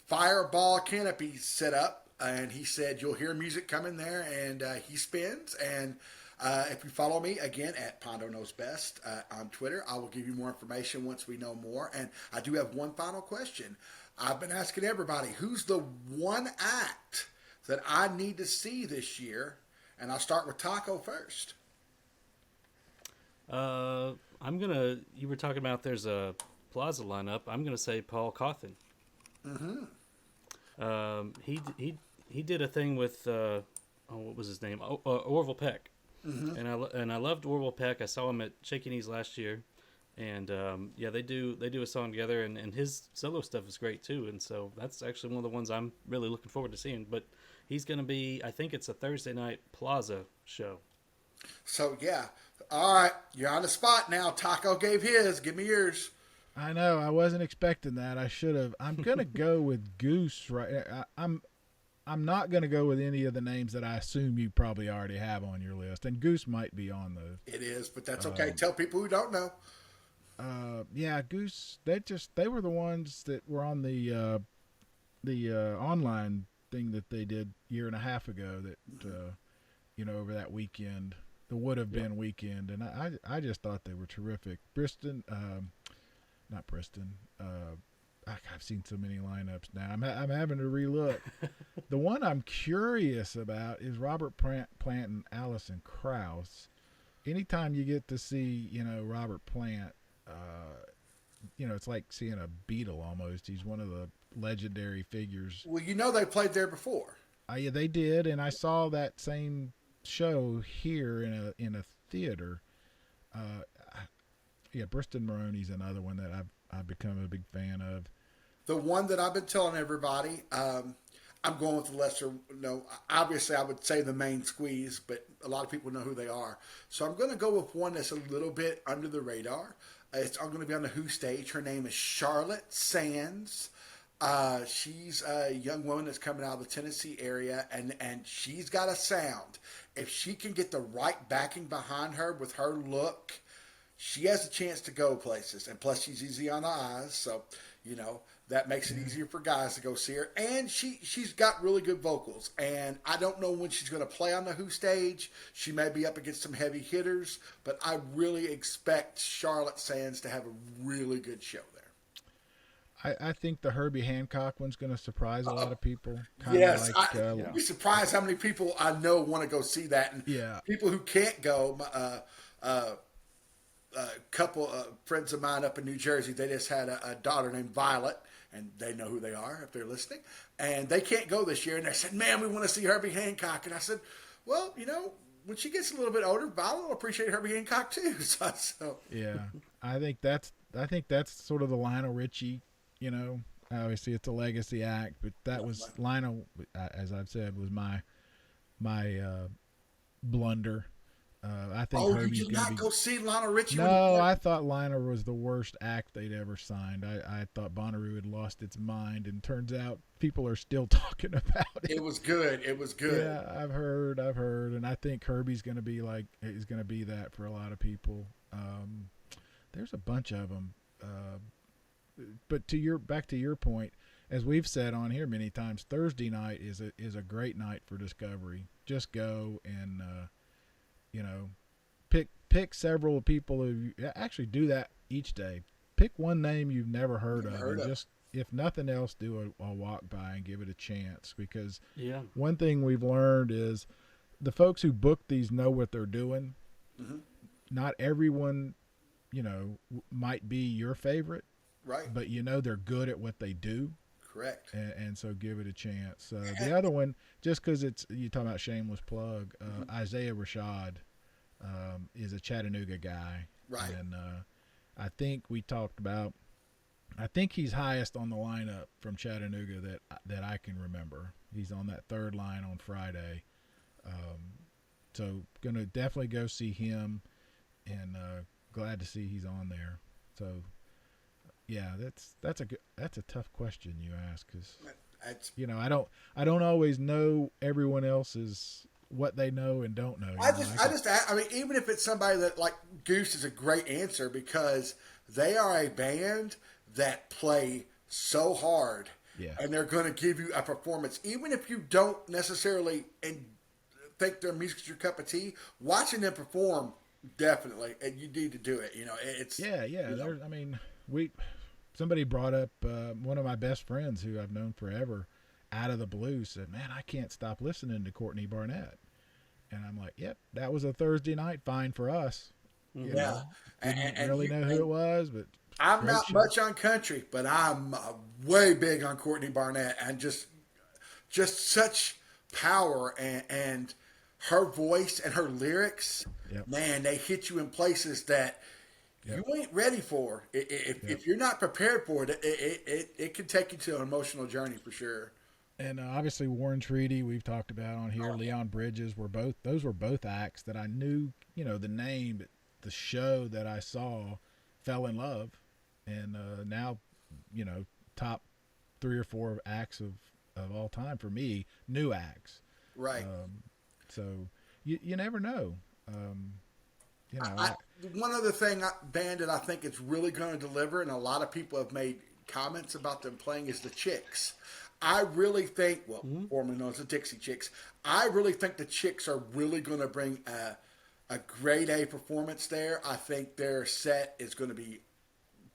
fireball canopies set up, and he said you'll hear music coming there, and he spins. And if you follow me again at Pondo Knows Best on Twitter, I will give you more information once we know more. And I do have one final question. I've been asking everybody, who's the one act that I need to see this year? And I'll start with Taco first. You were talking about there's a Plaza lineup. I'm gonna say Paul Cawthon. He did a thing with what was his name? Orville Peck. And I loved Orville Peck. I saw him at Shaky Knees last year, and yeah, they do a song together, and his solo stuff is great too. And so that's actually one of the ones I'm really looking forward to seeing. But he's gonna be, I think it's a Thursday night Plaza show. So yeah, all right, you're on the spot now. Taco gave his. Give me yours. I know. I wasn't expecting that. I should have. I'm gonna go with Goose. Right. I'm not gonna go with any of the names that I assume you probably already have on your list, and Goose might be on those. It is, but that's okay. Tell people who don't know. Yeah, Goose. They were the ones that were on the online thing that they did year and a half ago. That over that weekend, the would have been weekend, and I just thought they were terrific. Not Bristol. I've seen so many lineups now. I'm having to relook. The one I'm curious about is Robert Plant and Allison Krauss. Anytime you get to see, Robert Plant, it's like seeing a Beatle almost. He's one of the legendary figures. Well, they played there before. Yeah, they did, and I saw that same show here in a theater. Bristol Maroney's another one that I've become a big fan of. The one that I've been telling everybody, I'm going with the lesser. No, obviously I would say the main squeeze, but a lot of people know who they are. So I'm going to go with one that's a little bit under the radar. I'm going to be on the Who stage. Her name is Charlotte Sands. She's a young woman that's coming out of the Tennessee area, and she's got a sound. If she can get the right backing behind her with her look, she has a chance to go places. And plus, she's easy on the eyes, so that makes it easier for guys to go see her. And she's got really good vocals. And I don't know when she's going to play on the Who stage. She may be up against some heavy hitters, but I really expect Charlotte Sands to have a really good show there. I think the Herbie Hancock one's going to surprise a lot of people. Yes, you'd be surprised how many people I know want to go see that. And people who can't go, a couple of friends of mine up in New Jersey, they just had a daughter named Violet, and they know who they are if they're listening, and they can't go this year, and they said, man, we want to see Herbie Hancock. And I said, well, when she gets a little bit older, Violet will appreciate Herbie Hancock too. So yeah, I think that's sort of the Lionel Richie, obviously it's a legacy act, but that was Lionel, as I've said, was my blunder. I think Herbie's you did not go see Lionel Richie? No, I thought Lionel was the worst act they'd ever signed. I thought Bonnaroo had lost its mind, and turns out people are still talking about it. It was good. Yeah, I've heard, and I think Herbie's going to be that for a lot of people. There's a bunch of them, but back to your point, as we've said on here many times, Thursday night is a great night for discovery. Just go and pick several people who actually do that each day. Pick one name you've never heard of, and just, if nothing else, do a walk by and give it a chance. Because one thing we've learned is the folks who book these know what they're doing. Mm-hmm. Not everyone, might be your favorite, right? But they're good at what they do. Correct. And so give it a chance. The other one, just because you talking about shameless plug, Isaiah Rashad is a Chattanooga guy. Right. And I think we talked about, I think he's highest on the lineup from Chattanooga that I can remember. He's on that third line on Friday. So gonna definitely go see him, and glad to see he's on there. So yeah, that's a tough question you ask, because I don't always know everyone else's what they know and don't know. I mean, even if it's somebody that, like, Goose is a great answer because they are a band that play so hard, and they're going to give you a performance, even if you don't necessarily think their music's your cup of tea. Watching them perform, definitely, and you need to do it. It's I mean, somebody brought up one of my best friends who I've known forever, out of the blue, said, "Man, I can't stop listening to Courtney Barnett." And I'm like, "Yep, that was a Thursday night find for us." Yeah, Didn't really know who it was, but I'm not much on country, but I'm way big on Courtney Barnett, and just such power and her voice and her lyrics. Yep. Man, they hit you in places that you ain't ready for. If you're not prepared for it, it can take you to an emotional journey for sure. And obviously Warren Treaty, we've talked about on here. Leon Bridges were both acts that I knew, the name, but the show that I saw, fell in love, and now, top 3 or 4 acts of all time for me, new acts. Right. So you never know. One other band that I think is really going to deliver, and a lot of people have made comments about them playing, is the Chicks. I really think, formerly known as the Dixie Chicks, I really think the Chicks are really going to bring a grade A performance there. I think their set is going to be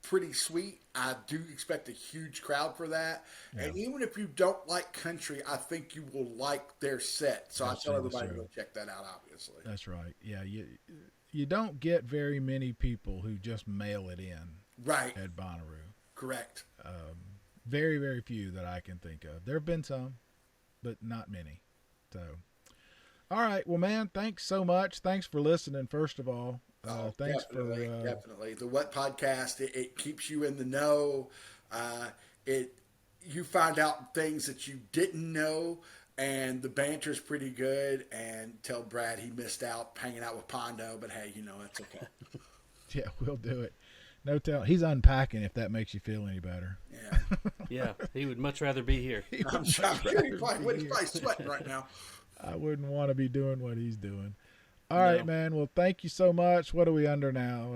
pretty sweet. I do expect a huge crowd for that. Yeah. And even if you don't like country, I think you will like their set. So I tell everybody to go check that out, obviously. That's right. Yeah, you don't get very many people who just mail it in at Bonnaroo. Correct. Very, very few that I can think of. There have been some, but not many. So, all right. Well, man, thanks so much. Thanks for listening, first of all. Thanks definitely. The What Podcast, it keeps you in the know. You find out things that you didn't know, and the banter's pretty good. And tell Brad he missed out hanging out with Pondo, but hey, it's okay. Yeah, we'll do it. No tell. He's unpacking, if that makes you feel any better. Yeah. Yeah, he would much rather be here. I'm sure he's probably sweating right now. I wouldn't want to be doing what he's doing. All right, man. Well, thank you so much. What are we under now?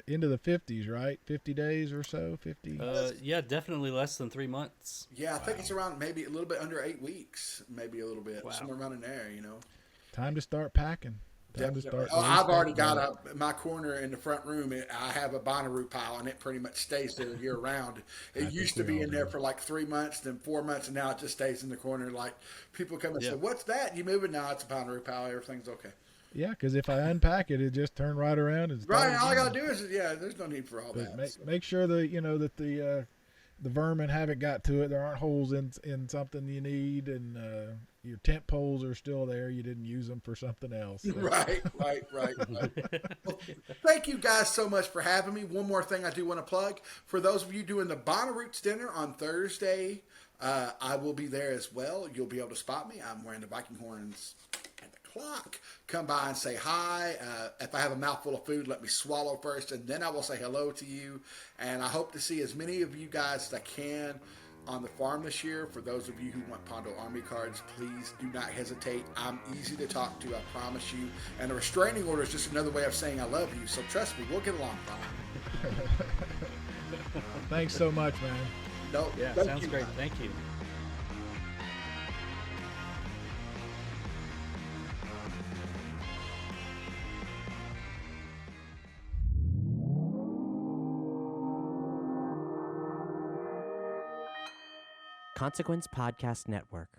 Into the 50s, right? 50 days or so? 50? Yeah, definitely less than 3 months. Yeah, I think it's around maybe a little bit under 8 weeks. Maybe a little bit. Wow. Somewhere around in there, Time to start packing. I've already got my corner in the front room. I have a Bonnaroo pile, and it pretty much stays there year round. It used to be in there for like 3 months, then 4 months, and now it just stays in the corner. Like, people come and say, "What's that? You moving?" No, it's a Bonnaroo pile. Everything's okay. Yeah, because if I unpack it, it just turn right around. And right, all I got to do is, there's no need for all that. So. Make sure that that the vermin haven't got to it. There aren't holes in something you need, and your tent poles are still there. You didn't use them for something else. So. Right. Well, thank you guys so much for having me. One more thing I do want to plug. For those of you doing the Bonnaroots dinner on Thursday, I will be there as well. You'll be able to spot me. I'm wearing the Viking horns at the clock. Come by and say hi. If I have a mouthful of food, let me swallow first, and then I will say hello to you. And I hope to see as many of you guys as I can on the farm this year. For those of you who want Pondo Army cards, please do not hesitate. I'm easy to talk to, I promise you. And a restraining order is just another way of saying I love you. So trust me, we'll get along fine. Thanks so much, man. No, yeah, sounds great. Thank you. Consequence Podcast Network.